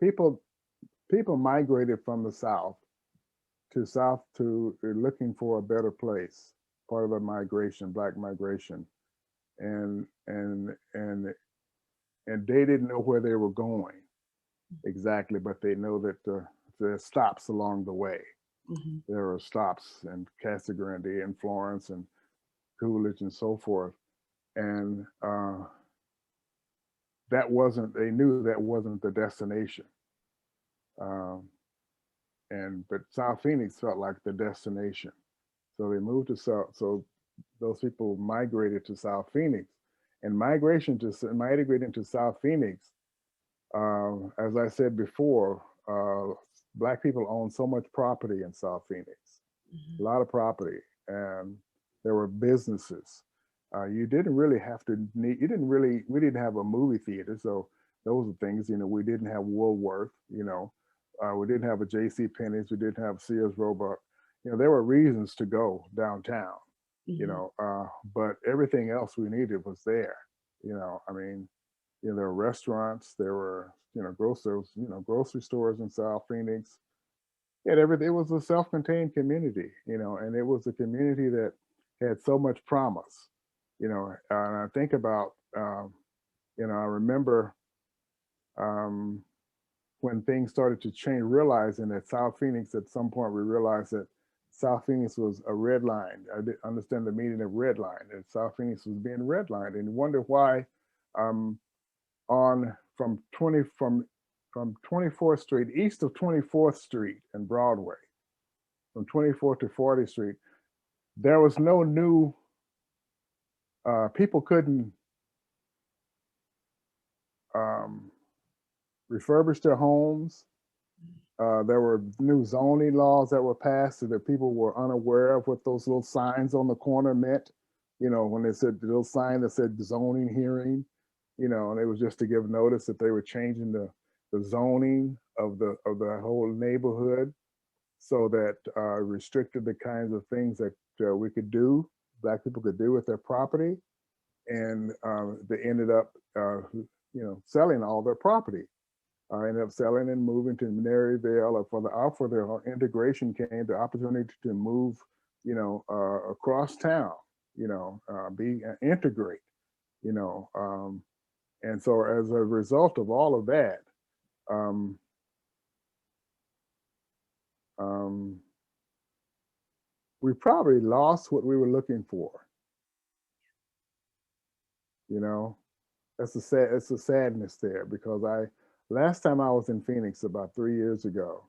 people people migrated from the South to looking for a better place. Part of the migration, Black migration, and and and and they didn't know where they were going exactly, but they know that there are stops along the way. Mhm. There are stops in Casa Grande and Florence and Coolidge and so forth, and that wasn't. They knew that wasn't the destination. Um, and but South Phoenix felt like the destination. So they moved to South. So those people migrated to South Phoenix, and migrating to South Phoenix. As I said before, Black people own so much property in South Phoenix, a Mhm. lot of property, and there were businesses. You didn't really have to need. You didn't really. We didn't have a movie theater, so those are things. We didn't have Woolworth. We didn't have a J.C. Penney's. We didn't have Sears Roebuck. There were reasons to go downtown. Mhm. But everything else we needed was there. I mean, there were restaurants. There were grocery stores in South Phoenix. Yeah, everything. It was a self-contained community, and it was a community that had so much promise. And I think about, I remember um, when things started to change, realizing that South Phoenix, at some point, we realized that South Phoenix was a red line. I didn't understand the meaning of red line, and South Phoenix was being redlined, and wonder why. Um, on from 24th Street, east of 24th Street and Broadway, from 24th to 40th Street, there was no new. People couldn't um, refurbish their homes. There were new zoning laws that were passed so that people were unaware of what those little signs on the corner meant. When they said the little sign that said zoning hearing, and it was just to give notice that they were changing the zoning of the whole neighborhood so that restricted the kinds of things that we could do, Black people could do with their property, and they ended up, selling all their property. Ended up selling and moving to Maryvale, or for the integration came the opportunity to move, across town, be integrate, you know, um, and so as a result of all of that, um, um, we probably lost what we were looking for. You know, it's a sadness there because last time I was in Phoenix about 3 years ago,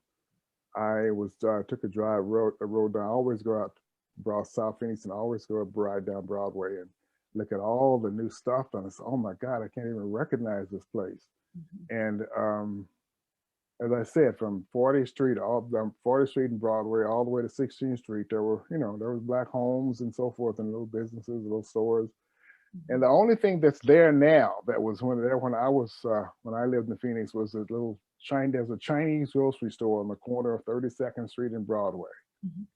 I was took a drive road a road down. I always go out broad South Phoenix and I always go up ride down Broadway and look at all the new stuff. And I said, oh my God, I can't even recognize this place. Mhm. And as I said, from 40th Street, all down 40th Street and Broadway, all the way to 16th Street, there was Black homes and so forth, and little businesses, little stores. And Mhm. the only thing that's there now that was when I lived in Phoenix was a little There's a Chinese grocery store on the corner of 32nd Street and Broadway. Mhm.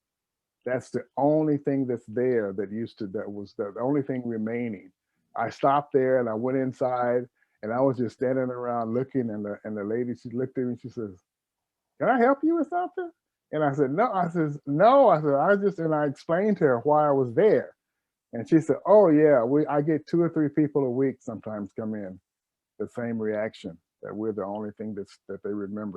That's the only thing that's there that was the only thing remaining. I stopped there and I went inside and I was just standing around looking, and the lady, she looked at me, she says, "Can I help you with something?" And I said, "No." I says, "No." I said, and I explained to her why I was there. And she said, "Oh yeah, I get 2 or 3 people a week sometimes come in, the same reaction that we're the only thing that they remember."